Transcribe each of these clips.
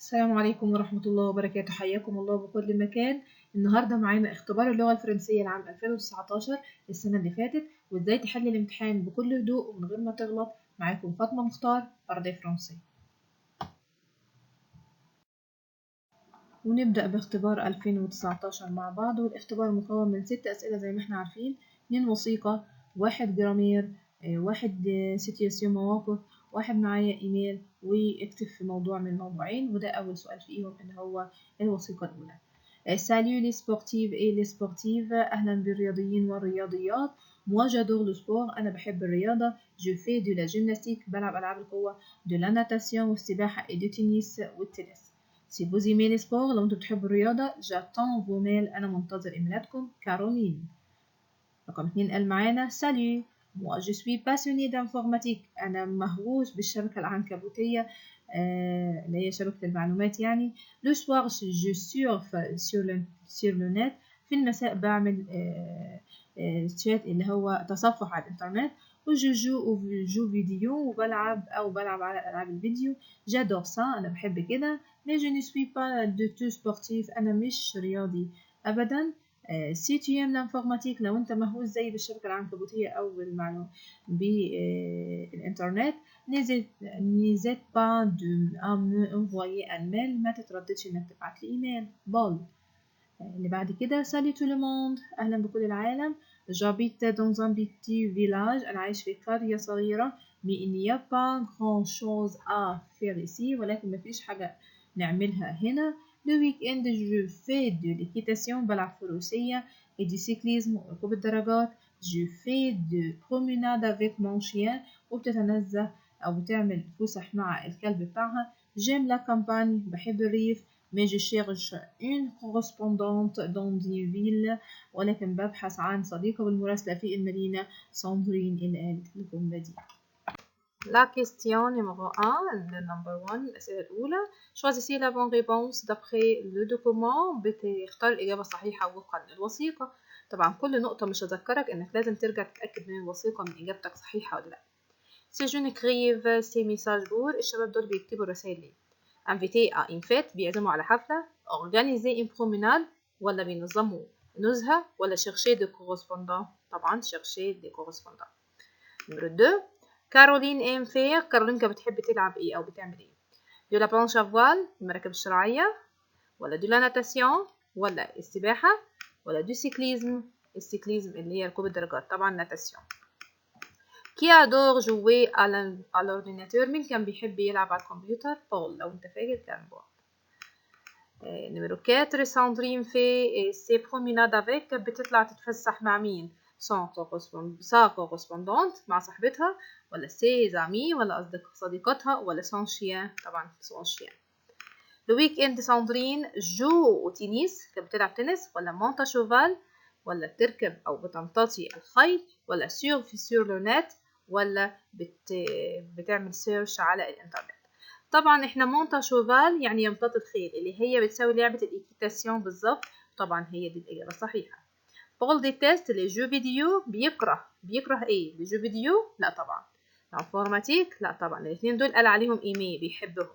السلام عليكم ورحمة الله وبركاته، حياكم الله بكل مكان. النهاردة معانا اختبار اللغة الفرنسية لعام 2019 السنة اللي فاتت، وازاي تحل الامتحان بكل هدوء ومن غير ما تغلط. معاكم فاطمة مختار، أرضي فرنسي. ونبدأ باختبار 2019 مع بعض، والاختبار مكون من 6 أسئلة زي ما احنا عارفين: 2 وثيقة، 1 جرامير، 1 سيتياسيون مواقف، 1 معايا إيميل، واكتب في موضوع من الموضوعين. وده أول سؤال فيهم اللي هو الوثيقة الأولى. Salut les sportives et les sportifs، أهلا بالرياضيين والرياضيات. Moi j'adore le sport، أنا بحب الرياضة. Je fais de la gymnastique، بلعب ألعاب القوة. De la natation، والسباحة. Et du tennis، والتنس. Si vous aimez les sports، لو انتوا بتحبوا الرياضة. J'attends vos mails، أنا منتظر إيميلاتكم. كارولين. رقم 2 قال معانا Salut، moi je suis passionné d'informatique، أنا مهووس بالشبكة العنكبوتية، اللي هي شبكة المعلومات يعني. Le soir je surfe sur le net، في المساء بعمل شات اللي هو تصفح على الإنترنت. وجو جو فيديو، وبلعب على ألعاب الفيديو. J'adore ça، أنا بحب كده. Mais je ne suis pas du tout sportif، أنا مش رياضي أبدا. سي تي ام لانفورماتيك، لو انت مهووس زي بالشبكة العنكبوتية او بالمعلومات بالانترنت. نيزيت با دو me envoyer un mail، ما تترددش انك تبعت لي ايميل. بول. اللي بعد كده سالي تو لو موند، اهلا بكل العالم. j'habite dans un petit village، انا عايش في قرية صغيرة. mais il n'y a pas grand chose à faire ici، ولكن مفيش حاجة نعملها هنا. Le week-end je fais de l'équitation، بلعب فروسية. et du cyclisme، ركوب الدراجات. je fais de promenade avec mon chien، وبتتنزه أو بتعمل فسح مع الكلب بتاعها. j'aime la campagne، بحب الريف. mais je cherche une correspondante dans une ville، ولكن ببحث عن صديقة بالمراسلة في المدينة. ساندرين اللي قالت الجملة دي. La question numéro 1، le number 1، الأسئلة الأولى. Choisissez la bonne réponse d'après le document، بتختار الإجابة الصحيحة وفقا للوثيقة. طبعا كل نقطة مش هذكرك إنك لازم ترجع تتأكد من الوثيقة من إجابتك صحيحة ولا لأ. Ces jeunes écrivent ces messages pour، الشباب دول بيكتبوا رسائل ليه. Invité à une fête، بيعزموا على حفلة. Organiser une promenade، ولا بينظموا نزهة. ولا chercher des correspondants، طبعا chercher des correspondants. Numéro 2، كارولين ام فير، كارولين كانت بتحب تلعب ايه او بتعمل ايه؟ دو لا بلانش افوال، المراكب الشراعية. ولا دو لا ناتاسيون، ولا السباحة. ولا دو سيكليزم، السيكليزم اللي هي ركوب الدراجات، طبعا ناتاسيون. كي ادور جوي على الاورديناتور، مين كان بيحب يلعب على الكمبيوتر؟ بول، لو انت فاكر كان بول. نمرو 4، ساندرين في سي بروميناد افيك، بتطلع تتفسح مع مين؟ سا كورسبوندونت، مع صاحبتها. ولا سي زامي، ولا صديقتها. ولا سون شيان، طبعا سون شيان. لو ويك اند ساندرين جو تنس، كانت بتلعب تنس. ولا مونتا شوفال، ولا بتركب او بتمتطي الخيل. ولا سور لو نت، ولا بتعمل سيرش على الانترنت. طبعا احنا مونتا شوفال يعني يمتطي الخيل، اللي هي بتساوي لعبة الايكيتاسيون بالظبط. طبعا هي دي الإجابة الصحيحة. بول ديتيست لي جو فيديو، بيكره ايه؟ لي جو فيديو؟ لا طبعا. الانفورماتيك؟ لا طبعا. الاثنين دول قال عليهم ايمي، بيحبهم.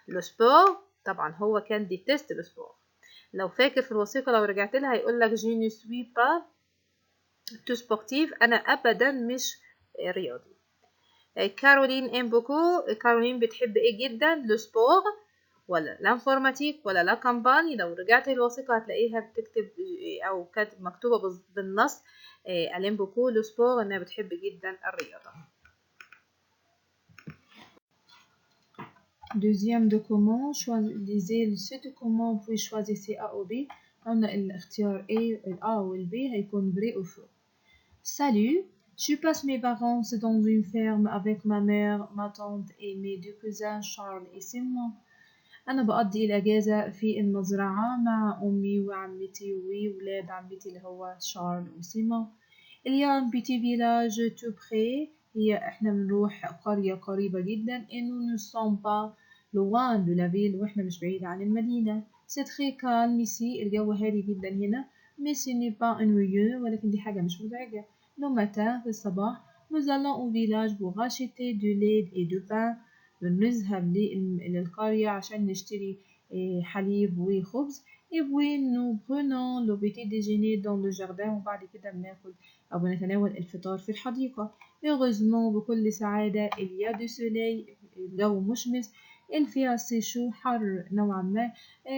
لو سبور، طبعا هو كان ديتيست لو سبور. لو فاكر في الوثيقة لو رجعت لها هيقول لك جو نو سوي با تو سبورتيف، انا ابدا مش رياضي. كارولين ام بوكو، كارولين بتحب ايه جدا؟ لو سبور، ولا الانفورماتيك، ولا لا كامباني. لو رجعت الوثيقة هتلاقيها بتكتب او كانت مكتوبة بالنص الين بوكو لو سبور، انها بتحب جدا الرياضة. Deuxième document، lisez ce document puis choisissez A ou B. قلنا الاختيار A وال B هيكون vrai ou faux. Salut، je passe mes vacances dans une ferme avec ma mère, ma tante et mes deux cousins Charles et Simon. أنا بقضي الأجازة في المزرعة مع أمي وعمتي وولاد عمتي اللي هو شارل وسيما. اليوم بيتي فيلاج تو بري، هي إحنا بنروح قرية قريبة جدا. إنه نسون با لوان دو لا فيل، وإحنا مش بعيد عن المدينة. سي تري كالم إيسي، الجو هادي جدا هنا. مي سي ني با انويو، ولكن دي حاجة مش مزعجة. لو ماتان، في الصباح. nous allons au village pour acheter du lait et du pain. بنذهب للقرية عشان نشتري حليب وخبز. Et puis nous prenons le petit déjeuner dans le jardin. وبعد كده بناكل أو بنتناول الفطار في الحديقة. Heureusement بكل سعادة il y a du soleil. الجو مشمس. il fait assez chaud حر نوعا ما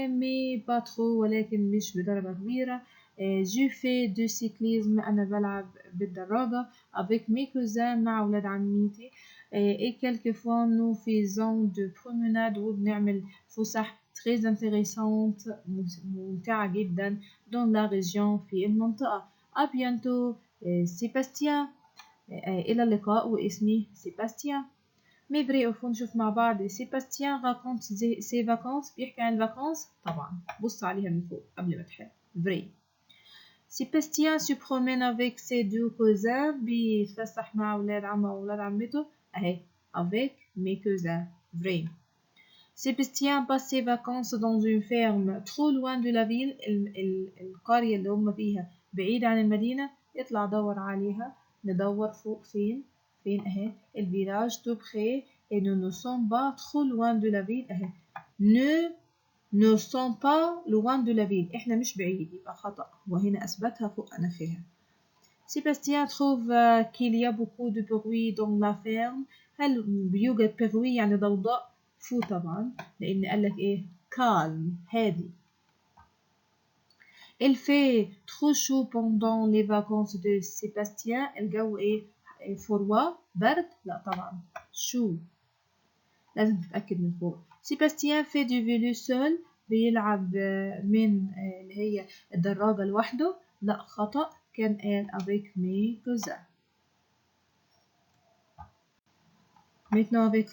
mais pas trop ولكن مش بدرجة كبيرة. je fais du cyclisme. أنا بلعب بالدراجة avec mes cousins مع ولاد عميتي. et quelquefois nous faisons de promenades وبنعمل فسح très intéressante ممتعة جدا dans la région في المنطقة. à bientôt سيباستيان. إلى اللقاء واسمي سيباستيان. مي فري أو فو نشوف مع بعض. سيباستيان راكونت سي فاكانس. بيحكي عن الفاكانس طبعا بص عليها من فوق قبل ما تحل. فري. سيباستيان se promène avec ses deux cousins. بيتفسح مع ولاد عمه وولاد عمته أهي avec mes cousins. فري. Sébastien passe ses vacances dans une ferme trop loin de la ville. القرية اللي هم فيها بعيد عن المدينة. اطلع دور عليها. ندور فوق فين اهي الفيلاج tout près et nous ne sommes pas trop loin de la ville اهي ne sommes pas loin de la ville. احنا مش بعيد يبقى خطأ وهنا أثبتها فوق أنفها. Sébastien trouve qu'il y a beaucoup de bruit dans la ferme. هل بيوجد bruit يعني ضوضاء؟ فو طبعا لأن قالك إيه calme هادي. Il fait trop chaud pendant les vacances de Sébastien. الجو إيه فروة برد؟ لا طبعا شو لازم تتأكد من فوق. Sébastien fait du vélo seul. بيلعب من اللي هي الدراجة لوحده. لا خطأ كان قال avec mes cousins. Maintenant avec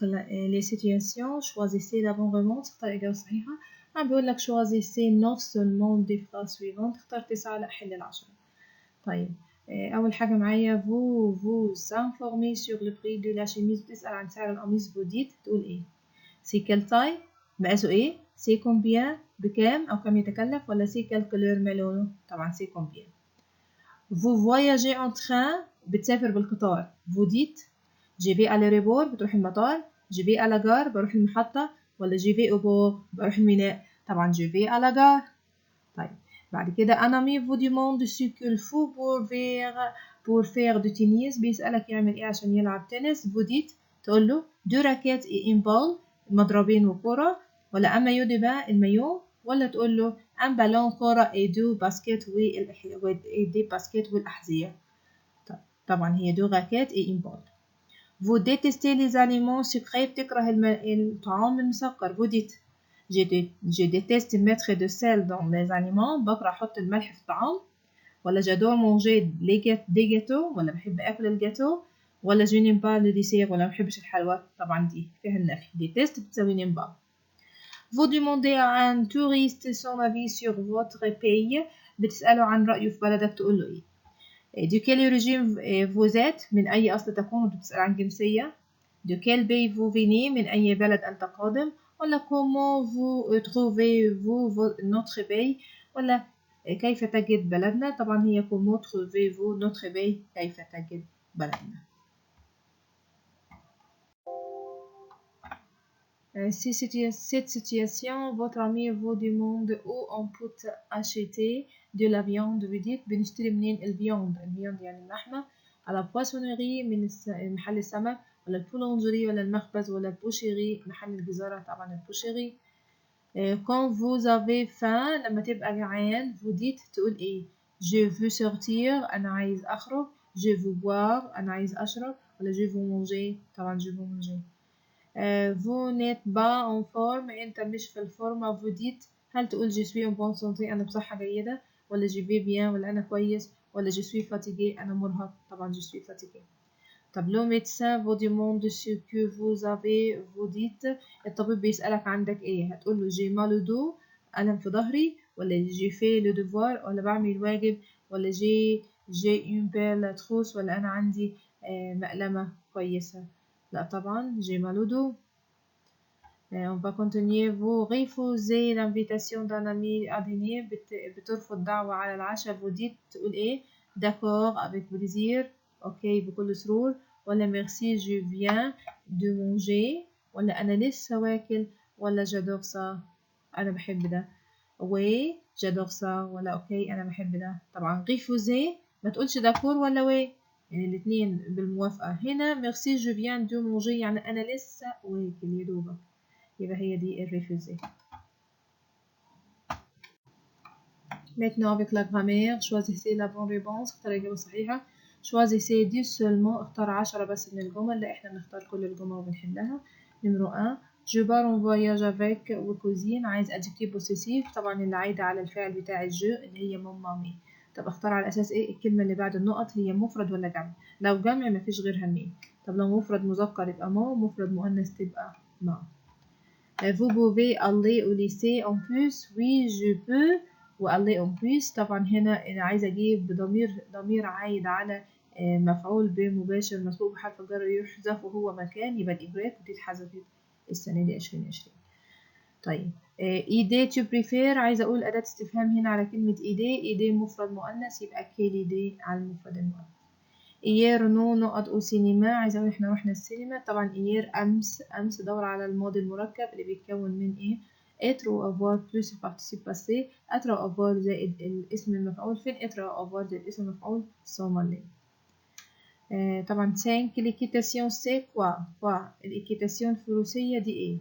les situations, choisissez la bonne réponse. اختار الإجابة الصحيحة. عم بيقول لك choisissez neuf seulement des phrases suivantes. اختار 9 لا حل ال10. طيب أول حاجة معايا vous informez sur le prix de la chemise. بتسأل عن سعر القميص. vous dites تقول إيه؟ c'est quelle taille؟ مقاسه إيه؟ c'est combien؟ بكام أو كم يتكلف؟ ولا c'est quelle couleur ما لونه؟ طبعا c'est combien. vous voyagez en train. بتسافر بالقطار. vous dites جي في على ريبور. بتروح المطار. جي في على جار. بروح المحطة. ولا جي في أوبور. بروح الميناء. طبعا جي في على جار. طيب بعد كده أنا مي فو ديموند سو كيل فو بور فير دو تنس. بيسألك يعمل إيه عشان يلعب تنس. فوديت تقول له دو راكيت إي إن بال. مضربين وكرة. ولا أما يو دي با المايو. ولا تقول له أن بالون كرة إي دو باسكيت ودي باسكيت والأحذية. طبعا هي دو راكيت إي إن بال. Vous détestez les aliments sucrés. بتكره الطعام المسكر. Vous dites je déteste mettre de sel dans les aliments. بكره أحط الملح في الطعام. ولا j'adore manger des gâteaux. ولا بحب أكل الجاتو. ولا je n'aime pas le dessert. ولا بحبش الحلوى. طبعا دي فيها النفي. déteste بتساوي n'aime pas. Vous demandez à un touriste son avis sur votre pays. بتسأله عن رأيه في بلدك. تقول له إيه؟ de quel origine vous êtes. من أي أصل تكون. بتسأل عن جنسية. de quel pays vous venez. من أي بلد أنت قادم. ولا comment vous trouvez-vous notre pays. ولا كيف تجد بلدنا. طبعا هي comment trouvez-vous notre pays. كيف تجد بلدنا. Cette situation, votre ami vous demande où on peut acheter de la viande. vous dites بنشتري منين الفياند. الفياند يعني اللحمة. على بواسونيري من محل السمك. ولا البولونجري. ولا المخبز. ولا البوشيري محل الجزارة. طبعا البوشيري. quand vous avez faim لما تبقى جعان. vous dites تقول ايه؟ je veux sortir. أنا عايز أخرج. je veux boire. أنا عايز أشرب. ولا je veux manger. طبعا je veux manger. vous n'êtes pas en forme. أنت مش في الفورمة. vous dites هل تقول je suis en bonne santé. أنا بصحة جيدة. ولا je vais bien. ولا أنا كويس. ولا je suis fatigué. أنا مرهق. طبعا je suis fatigué. طب le médecin vous demande ce que vous avez. vous dites الطبيب بيسألك عندك ايه. هتقول له j'ai mal au dos. ألم في ظهري. ولا j'ai fait le devoir. ولا بعمل الواجب. ولا j'ai une belle trousse. ولا أنا عندي مقلمة كويسة. لا طبعا j'ai mal au dos. On va continuer. vous refusez l'invitation d'un ami à dîner. بترفض دعوة على العشاء. vous dites تقول ايه؟ d'accord avec plaisir. اوكي بكل سرور. ولا merci je viens de manger. ولا أنا لسه واكل، ولا جادور سا أنا بحب ده، وي جادور سا ولا أوكي أنا بحب ده. طبعا ريفوزي ما تقولش داكور ولا وي، يعني الاتنين بالموافقة. هنا ميرسي جو فيان دو مونجي يعني أنا لسه واكل يا دوبك، يبقى هي دي الريفوزي. Maintenant avec la grammaire, choisissez la bonne réponse. اختار الإجابة الصحيحة. choisissez 10 seulement. اختار 10 بس من الجمل. لا احنا بنختار كل الجمل وبنحلها. numéro 1 je pars en voyage avec وكوزين. عايز adjectif possessif طبعا اللي عايدة على الفعل بتاع الجو اللي هي mon mamie. طب اختار على أساس ايه؟ الكلمة اللي بعد النقط هي مفرد ولا جمع؟ لو جمع مفيش غيرها مين. طب لو مفرد مذكر يبقى ما، مفرد مؤنث تبقى ما. Vous pouvez aller au lycée en bus. Oui je peux وقال اون بيس. طبعا هنا انا عايزه اجيب ضمير عايد على مفعول به مباشر مسبوق بحرف الجر يحذف وهو مكان، يبقى الاجرات ودي اتحذفت السنه دي 2020. طيب ايدي تو بريفير، عايزه اقول اداه استفهام هنا على كلمه ايدي مفرد مؤنث يبقى كيليدي على المفرد المؤنث. ايير نو نقط او سينما، عايزه اقول احنا رحنا السينما. طبعا ايير امس دور على الماضي المركب اللي بيتكون من ايه؟ être ou avoir plus participe passé. être ou avoir زائد الاسم المفعول. فين être ou avoir زائد الاسم المفعول؟ صومالي. طبعا 5 l'équitation c'est quoi l'équitation الفروسية دي ايه؟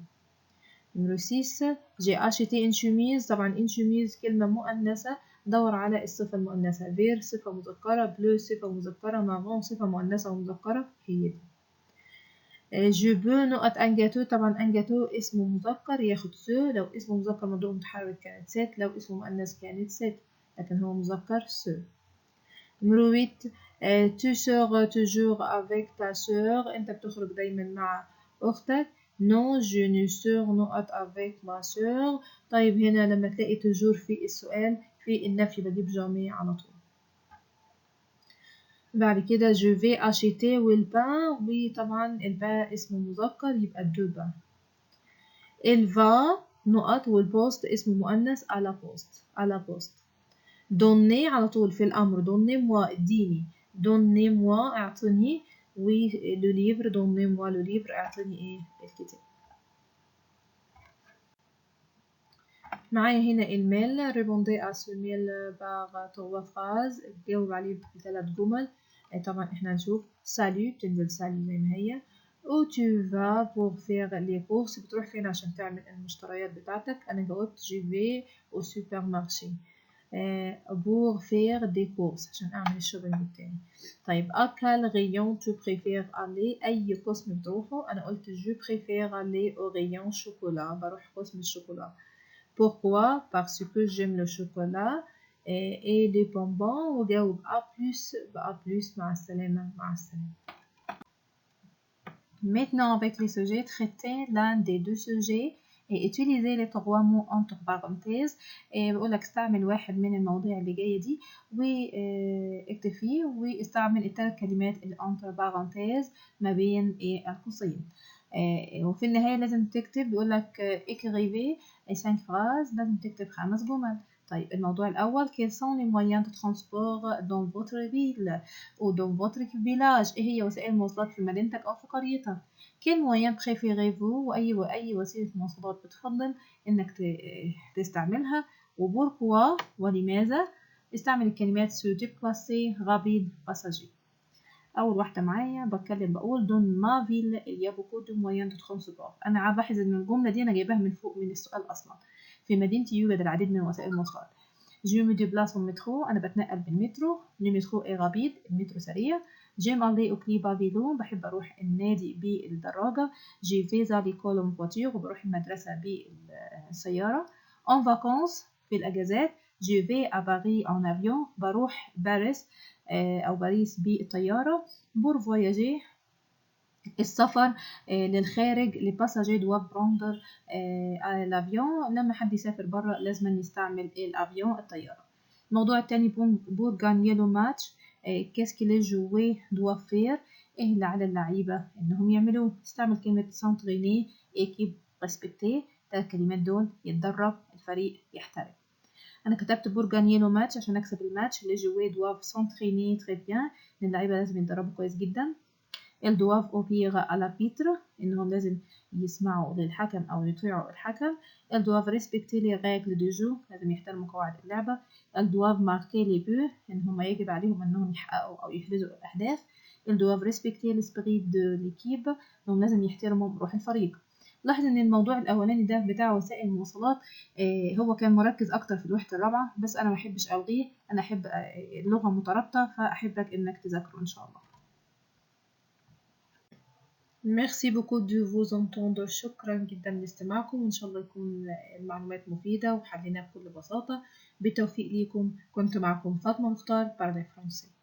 numéro 6 j'ai acheté une chemise. طبعا une chemise كلمة مؤنثة دور على الصفة المؤنثة. فير صفة مذكرة، بلو صفة مذكرة، مارون صفة مؤنثة ومذكرة، هي دي. جو بو نقط ان جاتو. طبعا ان جاتو اسم مذكر ياخد سو، لو اسم مذكر ممدوح متحرك كانت سات، لو اسم مؤنث كانت سات، لكن هو مذكر سو. numéro 8 tu sors toujours avec ta sœur. انت بتخرج دايما مع اختك. non je ne sors نقط avec ma sœur. طيب هنا لما تلاقي toujours في السؤال في النفي بجيب jamais على طول. بعد كده je vais acheter والبان، وطبعا البان اسم مذكر يبقى دو بان. il va نقط والبوست اسم مؤنث à la poste. donner على طول في الأمر. donnez moi اديني. donnez moi اعطني. و le livre donnez moi le livre اعطني ايه؟ الكتاب. معايا هنا الميل. répondez à ce mail par 3 phrases. جاوب عليه بثلاث جمل. طبعا احنا هنشوف salut بتنزل salut زي ما هي. où tu vas pour faire les courses بتروح فين عشان تعمل المشتريات بتاعتك. انا جاوبت je vais au supermarché pour faire des courses عشان اعمل الشوبينج بتاعي. طيب à quel rayon tu préfères aller؟ اي قسم بتروحه؟ انا قلت je préfère aller au rayon chocolat. بروح قسم الشوكولا. Pourquoi? Parce que j'aime le chocolat et les bonbons. وجاوب A plus. مع السلامة. Maintenant avec les sujets, traitez l'un des deux sujets et utilisez les 3 mots entre parenthèses. بقولك استعمل واحد من المواضيع اللي جاية دي واكتب فيه، واستعمل الثلاث كلمات اللي entre parenthèses ما بين القوسين. وفي النهاية لازم تكتب. بيقولك écrivez 5 phrases، لازم تكتب 5 جمل. طيب الموضوع الأول quels sont les moyens de transport dans votre ville ou dans votre village؟ إيه هي وسائل المواصلات في مدينتك أو في قريتك؟ quel moyen préférez-vous؟ وأي وسيلة مواصلات بتفضل إنك تستعملها؟ وبوركوا ولماذا؟ استعمل الكلمات se déplacer rapide passager. أول واحدة معايا بتكلم بقول دون ما فيل il y a beaucoup de moyens de transport. أنا بلاحظ إن الجملة دي أنا جايباها من فوق من السؤال أصلا. في مدينتي يوجد العديد من وسائل المواصلات. je me déplace en métro. أنا بتنقل بالمترو. le métro est rapide. المترو سريع. j'aime aller au club à vélo. بحب أروح النادي بالدراجة. je vais à l'école en voiture. وبروح المدرسة بالسيارة. en vacances في الأجازات. je vais à Paris en avion. بروح باريس أو باريس بالطيارة. بور فواياجي السفر للخارج. لي باساجي دوا بروندر الافيون. لما حد يسافر برا لازم يستعمل الافيون الطيارة. الموضوع التاني بور غانيي لو ماتش كاسكي لي جوي دوا فير. ايه اللي على اللعيبة انهم يعملوا؟ استعمل كلمة سانتريني ايكيب ريسبكتي. 3 كلمات دول يتدرب الفريق يحترف. انا كتبت بور غانيي لو ماتش عشان اكسب الماتش. لي جوي دواف سونتريني تري بيان. ان اللعيبه لازم يتدربوا كويس جدا. ال دواف اوبير على بيتر انهم لازم يسمعوا للحكم أو يطيعوا الحكم. elles doivent respecter les règles du jeu، لازم يحترموا قواعد اللعبة. elles doivent marquer les buts، إن هم يجب عليهم إنهم يحققوا أو يحرزوا الأهداف. elles doivent respecter l'esprit de l'équipe، إنهم لازم يحترموا روح الفريق. لاحظ إن الموضوع الأولاني ده بتاع وسائل المواصلات هو كان مركز أكتر في الوحدة الرابعة، بس أنا محبش ألغيه، أنا أحب اللغة مترابطة، فأحبك إنك تذاكره إن شاء الله. Merci beaucoup de vous entendre. شكرا جدا لاستماعكم، وإن شاء الله يكون المعلومات مفيدة وحليناها بكل بساطة. بالتوفيق ليكم. كنت معكم فاطمة مختار، Parlez Français.